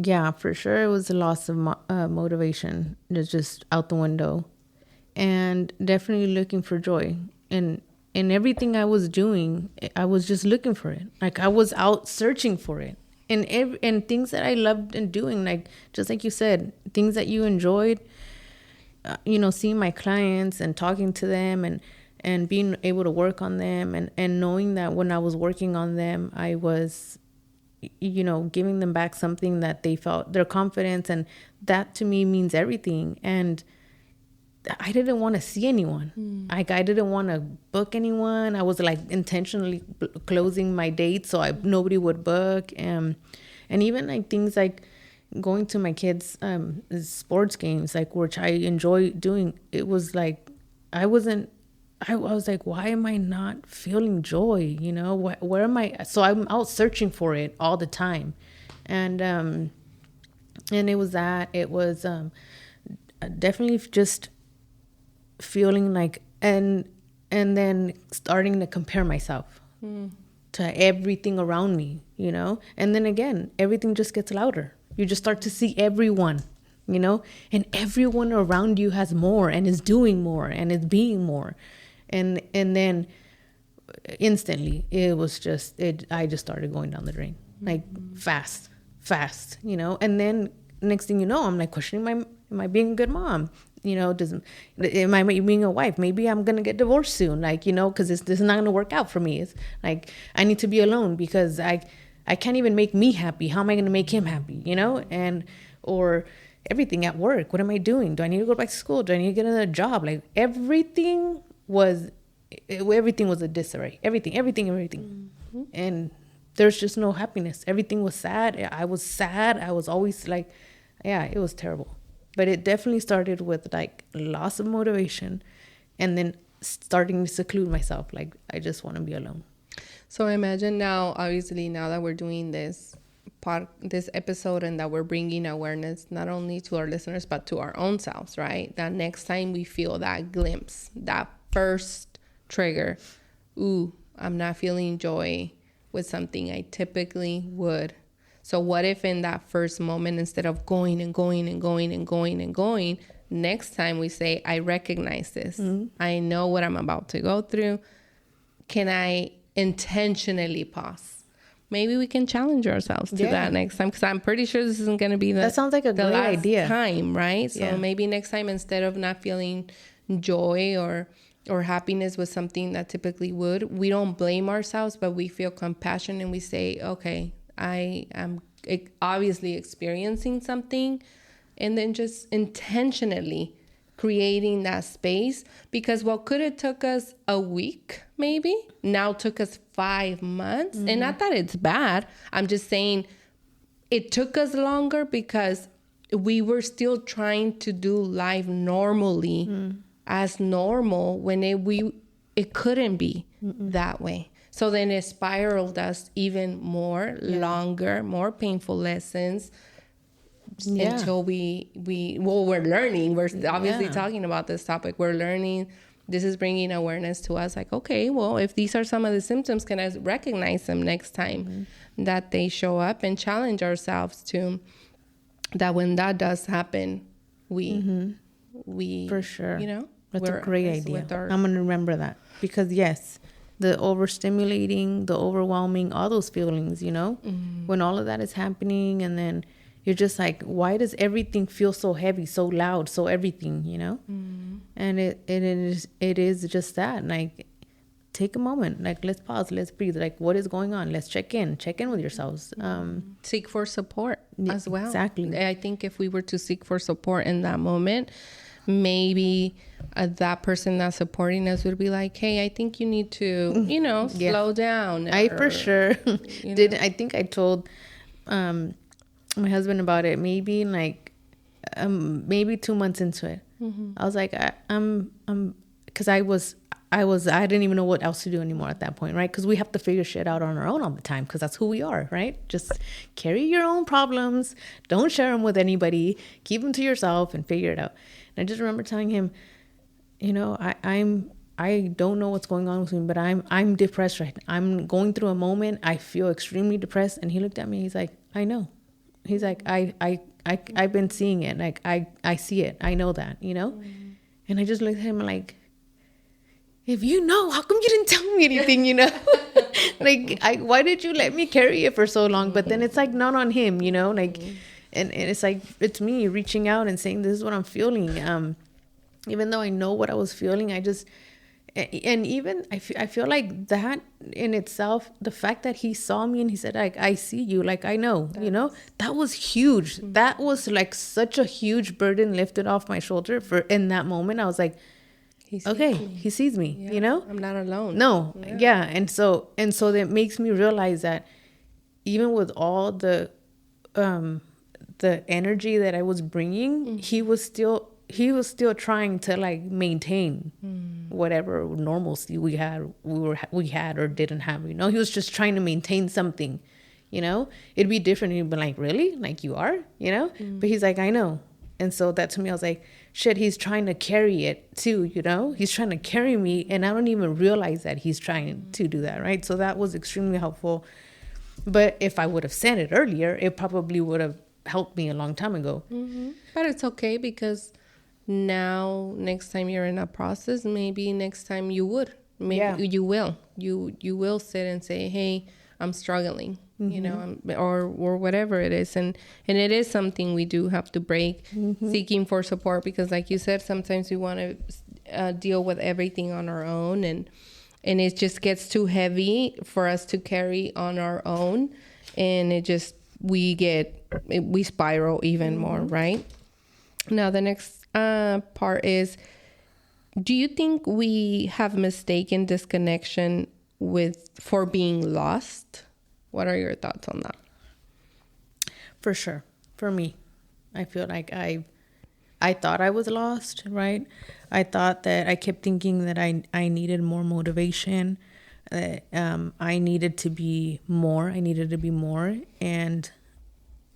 Yeah, for sure. It was a loss of motivation. It's just out the window, and definitely looking for joy. And in everything I was doing, I was just looking for it. Like I was out searching for it. And things that I loved and doing, like just like you said, things that you enjoyed, seeing my clients and talking to them and being able to work on them and knowing that when I was working on them, I was, giving them back something that they felt, their confidence. And that to me means everything. And I didn't want to see anyone. Like I didn't want to book anyone. I was like intentionally closing my dates so nobody would book. And even like things like going to my kids' sports games, like which I enjoy doing. It was like I was like, why am I not feeling joy? Where am I? So I'm out searching for it all the time. And it was definitely just feeling like, and then starting to compare myself to everything around me, and then again, everything just gets louder. You just start to see everyone, and everyone around you has more and is doing more and is being more. And then instantly it was just, I just started going down the drain, like fast, and then next thing you know, I'm like questioning am I being a good mom? You know, am I being a wife? Maybe I'm going to get divorced soon. Like, you know, because this is not going to work out for me. It's like, I need to be alone because I can't even make me happy. How am I going to make him happy? You know, or everything at work. What am I doing? Do I need to go back to school? Do I need to get another job? Like everything was a disarray. Everything. Mm-hmm. And there's just no happiness. Everything was sad. I was sad. I was always like, yeah, it was terrible. But it definitely started with like loss of motivation and then starting to seclude myself. Like, I just want to be alone.
So imagine now, obviously, now that we're doing this episode and that we're bringing awareness not only to our listeners, but to our own selves, right? That next time we feel that glimpse, that first trigger, ooh, I'm not feeling joy with something I typically would. So what if in that first moment, instead of going, next time we say, I recognize this. Mm-hmm. I know what I'm about to go through. Can I intentionally pause? Maybe we can challenge ourselves to that next time, because I'm pretty sure this isn't going to be that sounds like a great idea time, right? So maybe next time, instead of not feeling joy or happiness with something that typically would, we don't blame ourselves, but we feel compassion and we say, okay, I am obviously experiencing something, and then just intentionally creating that space, because what could have took us a week maybe now took us 5 months. Mm-hmm. And not that it's bad, I'm just saying it took us longer because we were still trying to do life normally as normal when it couldn't be that way. So then it spiraled us even more, longer, more painful lessons until we're learning. We're obviously talking about this topic. We're learning. This is bringing awareness to us. Like, okay, well, if these are some of the symptoms, can I recognize them next time that they show up, and challenge ourselves to that when that does happen, we
for sure,
you know,
that's a great idea. I'm going to remember that, because yes, the overstimulating, the overwhelming, all those feelings, you know, when all of that is happening, and then you're just like, why does everything feel so heavy, so loud, so everything, you know? And it is just that. Like, take a moment, like, let's pause, let's breathe. Like, what is going on? Let's check in with yourselves.
Seek for support as well.
Exactly.
I think if we were to seek for support in that moment, maybe that person that's supporting us would be like, hey, I think you need to, you know, slow down.
I for sure did. I think I told my husband about it maybe like maybe 2 months into it. I was like, I'm because I didn't even know what else to do anymore at that point, right? Because we have to figure shit out on our own all the time, because that's who we are, right? Just carry your own problems, don't share them with anybody, keep them to yourself and figure it out. And I just remember telling him, you know, I don't know what's going on with me, but I'm depressed right now. I'm going through a moment. I feel extremely depressed. And he looked at me. He's like, I know. He's like, I've been seeing it. Like, I see it. I know that, you know? And I just looked at him like, if you know, how come you didn't tell me anything, you know? Like, why did you let me carry it for so long? But then it's like not on him, you know? Like, and it's like, it's me reaching out and saying, this is what I'm feeling. Even though I know what I was feeling, and even I feel like that in itself, the fact that he saw me and he said, like, I see you, like, I know, you know, that was huge. That was like such a huge burden lifted off my shoulder in that moment. I was like, he sees me, you know,
I'm not alone.
No. Yeah. And so that makes me realize that even with all the energy that I was bringing, he was still trying to like maintain whatever normalcy we had or didn't have, you know. He was just trying to maintain something, you know. It'd be different. He'd be like, really? Like, you are, you know? But he's like, I know. And so that to me, I was like, shit, he's trying to carry it too, you know? He's trying to carry me, and I don't even realize that he's trying to do that, right? So that was extremely helpful. But if I would have said it earlier, it probably would have helped me a long time ago.
But it's okay, because now next time you're in a process, maybe next time you will sit and say, hey, I'm struggling. you know, or whatever it is. And it is something we do have to break, seeking for support, because like you said, sometimes we want to deal with everything on our own, and it just gets too heavy for us to carry on our own. And it just, we spiral even more, right? Now, the next part is, do you think we have mistaken disconnection for being lost? What are your thoughts on that?
For sure. For me, I feel like I thought I was lost, right? I thought that I kept thinking that I needed more motivation. I needed to be more. And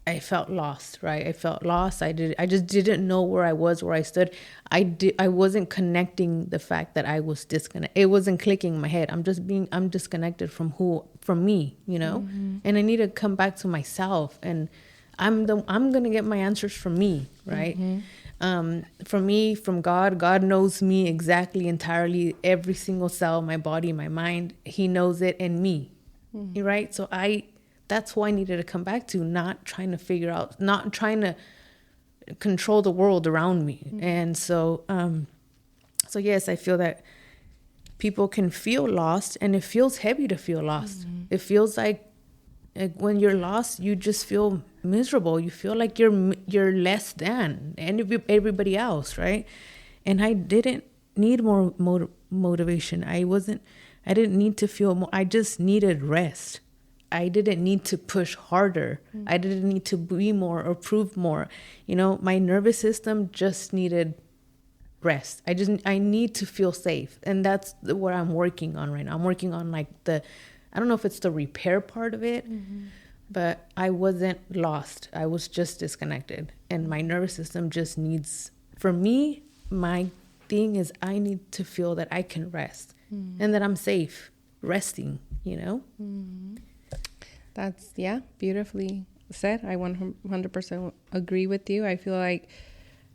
I felt lost, right? I felt lost. I just didn't know where I was, where I stood. I wasn't connecting the fact that I was disconnected. It wasn't clicking in my head. I'm disconnected from me, you know? And I need to come back to myself, and I'm going to get my answers from me, right? From me, from God. God knows me exactly, entirely, every single cell, my body, my mind. He knows it in me, right? So that's who I needed to come back to, not trying to control the world around me. And so yes, I feel that people can feel lost, and it feels heavy to feel lost. It feels like when you're lost, you just feel miserable. You feel like you're less than everybody else, right? And I didn't need more motivation. I didn't need to feel more. I just needed rest. I didn't need to push harder. I didn't need to be more or prove more. You know, my nervous system just needed rest. I need to feel safe. And that's what I'm working on right now. I'm working on like I don't know if it's the repair part of it, but I wasn't lost. I was just disconnected. And my nervous system just needs, for me, my thing is I need to feel that I can rest and that I'm safe resting, you know?
That's, beautifully said. I 100% agree with you. I feel like,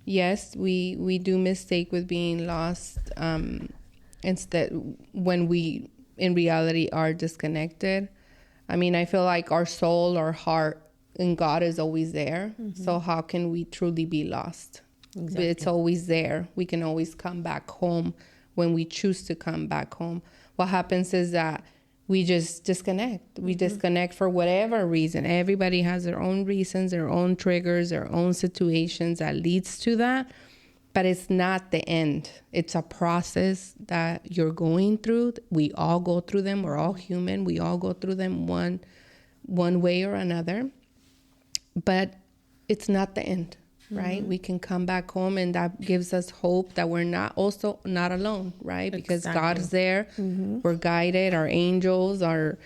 yes, we do mistake with being lost, instead when we in reality are disconnected. I mean, I feel like our soul, our heart, and God is always there. So how can we truly be lost? Exactly. It's always there. We can always come back home when we choose to come back home. What happens is that we just disconnect. We disconnect for whatever reason. Everybody has their own reasons, their own triggers, their own situations that leads to that. But it's not the end. It's a process that you're going through. We all go through them. We're all human. We all go through them one way or another. But it's not the end, right? We can come back home, and that gives us hope that we're not alone, right? Because God is there. We're guided. Our angels, our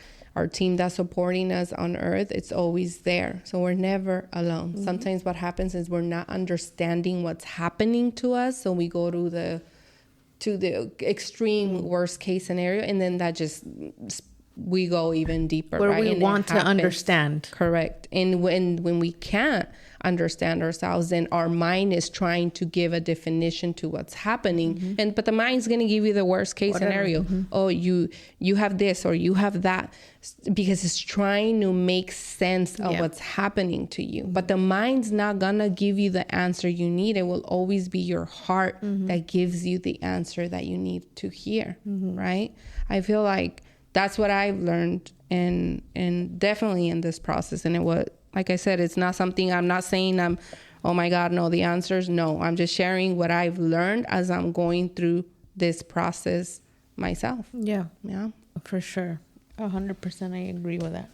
team that's supporting us on earth, it's always there. So we're never alone. Sometimes what happens is we're not understanding what's happening to us. So we go to the extreme worst case scenario, and then that just, we go even deeper,
where
right?
we want to understand.
Correct. And when we can't understand ourselves, then our mind is trying to give a definition to what's happening, but the mind's going to give you the worst case scenario. Oh, you have this or you have that, because it's trying to make sense of what's happening to you. But the mind's not gonna give you the answer you need. It will always be your heart that gives you the answer that you need to hear, right? I feel like that's what I've learned, and definitely in this process. And it was, like I said, it's not something, I'm not saying I'm, oh my God, know the answers. No, I'm just sharing what I've learned as I'm going through this process myself.
Yeah, for sure. 100%, I agree with that.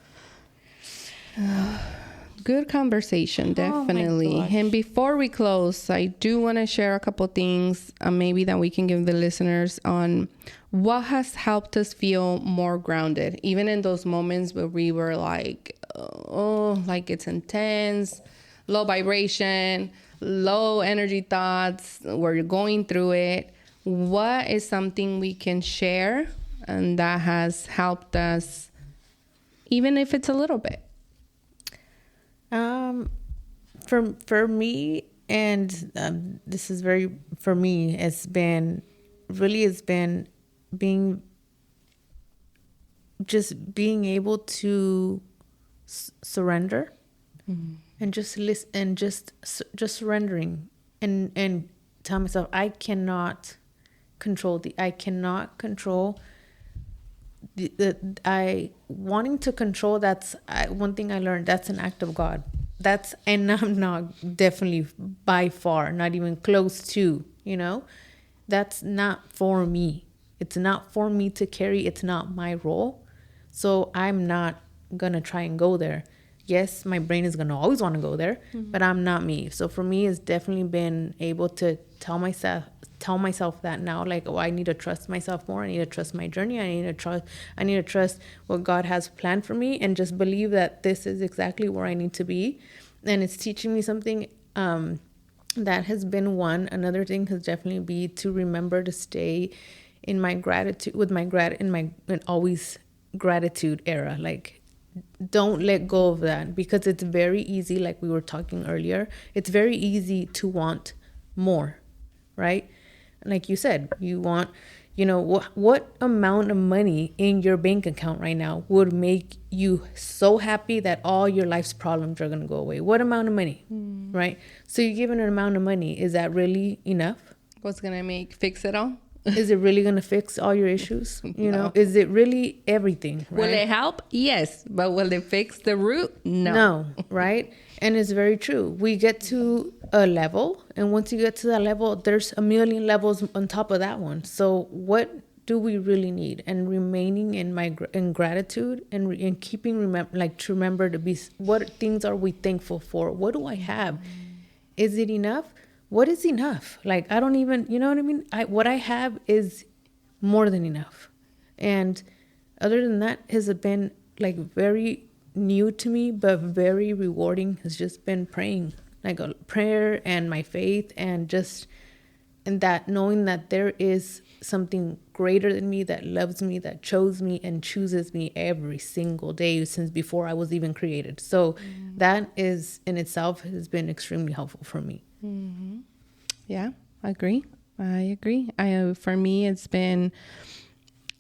Good conversation, definitely. And before we close, I do want to share a couple things maybe that we can give the listeners on what has helped us feel more grounded, even in those moments where we were like, oh, like it's intense, low vibration, low energy thoughts, where you're going through it. What is something we can share and that has helped us, even if it's a little bit?
For me, and this is very, for me, it's been being able to surrender, and just listen, and just surrendering, and tell myself I cannot control I wanting to control. That's one thing I learned. That's an act of God. And I'm not definitely by far not even close to, that's not for me. It's not for me to carry. It's not my role. So I'm not going to try and go there. Yes, my brain is going to always want to go there, but I'm not me. So for me, it's definitely been able to tell myself that now, like, oh, I need to trust myself more. I need to trust my journey. I need to trust what God has planned for me, and just believe that this is exactly where I need to be. And it's teaching me something, that has been one. Another thing has definitely be to remember to stay in my gratitude, in always gratitude era. Like, don't let go of that, because it's very easy, like we were talking earlier, it's very easy to want more, right? Like you said, you want, what amount of money in your bank account right now would make you so happy that all your life's problems are going to go away? What amount of money, right? So you're given an amount of money. Is that really enough?
What's going to fix it all?
Is it really going to fix all your issues?
No.
Is it really everything? Right?
Will it help? Yes. But will it fix the root?
No, right? And it's very true. We get to a level, and once you get to that level, there's a million levels on top of that one. So what do we really need? And remaining in gratitude, and keeping to remember to be, what things are we thankful for? What do I have? Is it enough? What is enough? Like, I don't even, you know what I mean? What I have is more than enough. And other than that, has been like very new to me, but very rewarding, has just been praying, like a prayer, and my faith, and that knowing that there is something greater than me that loves me, that chose me and chooses me every single day since before I was even created. So that is in itself has been extremely helpful for me.
Mm-hmm. Yeah, I agree. For me, it's been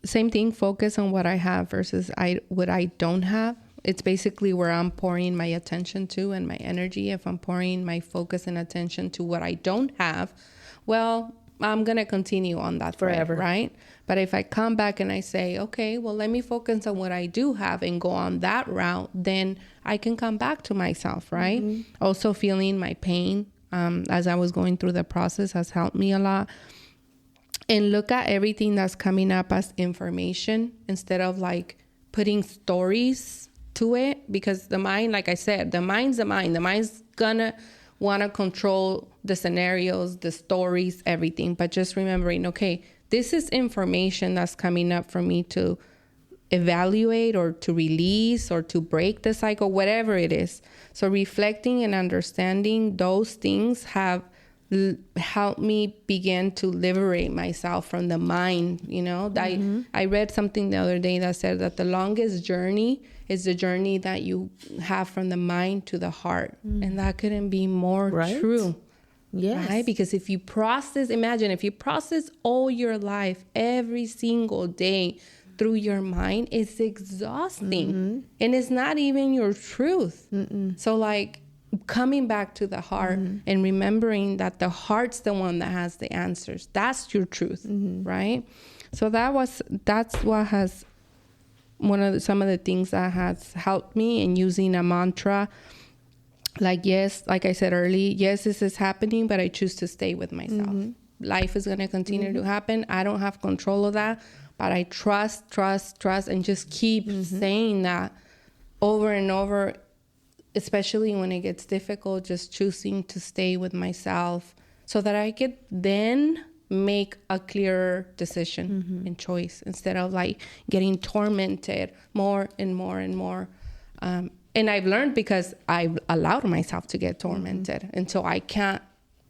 same thing. Focus on what I have versus what I don't have. It's basically where I'm pouring my attention to and my energy. If I'm pouring my focus and attention to what I don't have, well, I'm going to continue on that forever, right? But if I come back and I say, okay, well, let me focus on what I do have and go on that route, then I can come back to myself, right? Mm-hmm. Also, feeling my pain as I was going through the process has helped me a lot. And look at everything that's coming up as information instead of like putting stories to it, because the mind, like I said, the mind's the mind. The mind's gonna want to control the scenarios, the stories, everything. But just remembering, okay, this is information that's coming up for me to evaluate or to release or to break the cycle, whatever it is. So reflecting and understanding those things have helped me begin to liberate myself from the mind. I read something the other day that said that the longest journey is the journey that you have from the mind to the heart. And that couldn't be more true. Yes. Right? Because if you process all your life every single day through your mind, it's exhausting. And it's not even your truth. So like coming back to the heart and remembering that the heart's the one that has the answers. That's your truth, right? So that's what has some of the things that has helped me in using a mantra. Like, yes, like I said earlier, yes, this is happening, but I choose to stay with myself. Life is going to continue to happen. I don't have control of that, but I trust, and just keep saying that over and over, especially when it gets difficult, just choosing to stay with myself so that I could then make a clearer decision and choice instead of like getting tormented more and more and more. And I've learned because I've allowed myself to get tormented until I can't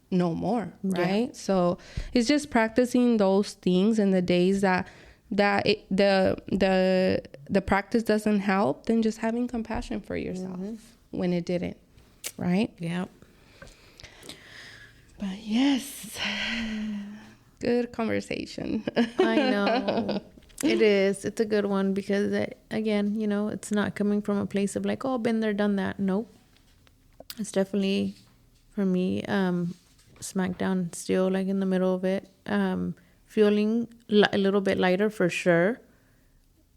no more, right? So it's just practicing those things in the days that the practice doesn't help, then just having compassion for yourself when it didn't, right?
Yeah.
But yes, good conversation.
I know. It is. It's a good one because, again, it's not coming from a place of like, oh, been there, done that. Nope. It's definitely, for me, smack down still, like in the middle of it. Feeling a little bit lighter for sure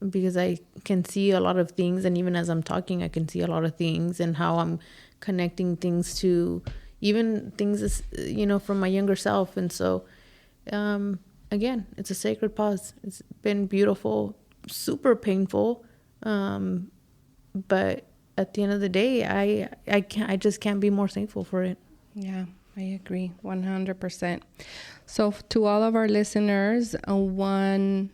because I can see a lot of things. And even as I'm talking, I can see a lot of things and how I'm connecting things to even things, from my younger self. And so, again, it's a sacred pause. It's been beautiful, super painful. But at the end of the day, I just can't be more thankful for it.
Yeah, I agree 100%. So to all of our listeners, one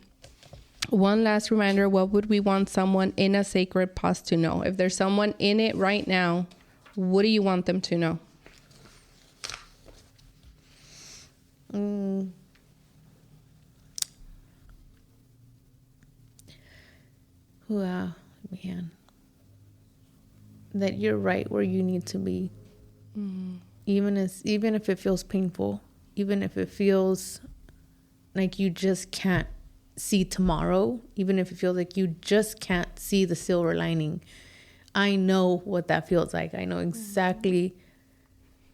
last reminder, what would we want someone in a sacred pause to know? If there's someone in it right now, what do you want them to know?
Wow, man. That you're right where you need to be. Even if it feels painful, even if it feels like you just can't see tomorrow, even if it feels like you just can't see the silver lining. I know what that feels like. I know exactly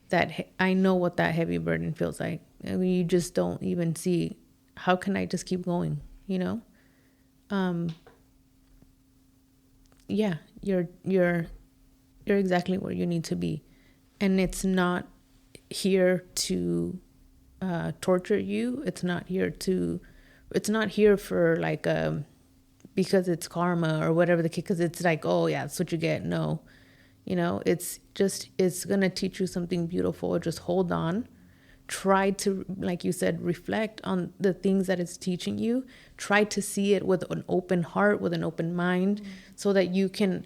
that. I know what that heavy burden feels like. I mean, you just don't even see, how can I just keep going? Yeah, you're exactly where you need to be. And it's not here to torture you. It's not here for like, because it's karma or whatever the case, because it's like, oh yeah, that's what you get. No, it's going to teach you something beautiful. Just hold on. Try to, like you said, reflect on the things that it's teaching you. Try to see it with an open heart, with an open mind, so that you can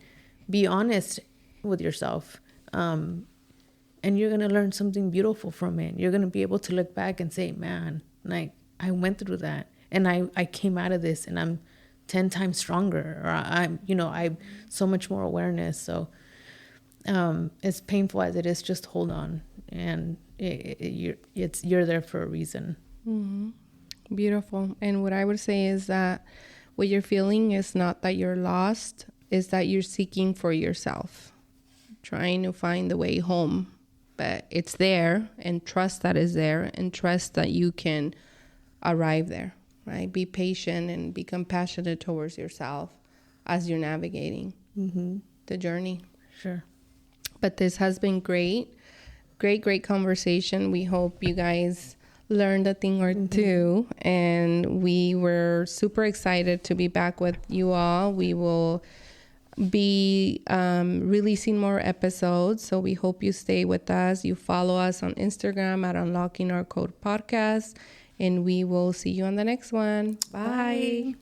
be honest with yourself. And you're going to learn something beautiful from it. You're going to be able to look back and say, man, like I went through that and I came out of this and I'm 10 times stronger, or I'm so much more awareness. So, as painful as it is, just hold on, and you're there for a reason.
Mm-hmm. Beautiful. And what I would say is that what you're feeling is not that you're lost, is that you're seeking for yourself, trying to find the way home. But it's there, and trust that it's there, and trust that you can arrive there, right? Be patient and be compassionate towards yourself as you're navigating the journey.
Sure.
But this has been great conversation. We hope you guys learned a thing or two, and we were super excited to be back with you all. We will be releasing more episodes, so we hope you stay with us. You follow us on Instagram at Unlocking Our Code Podcast, and we will see you on the next one. Bye.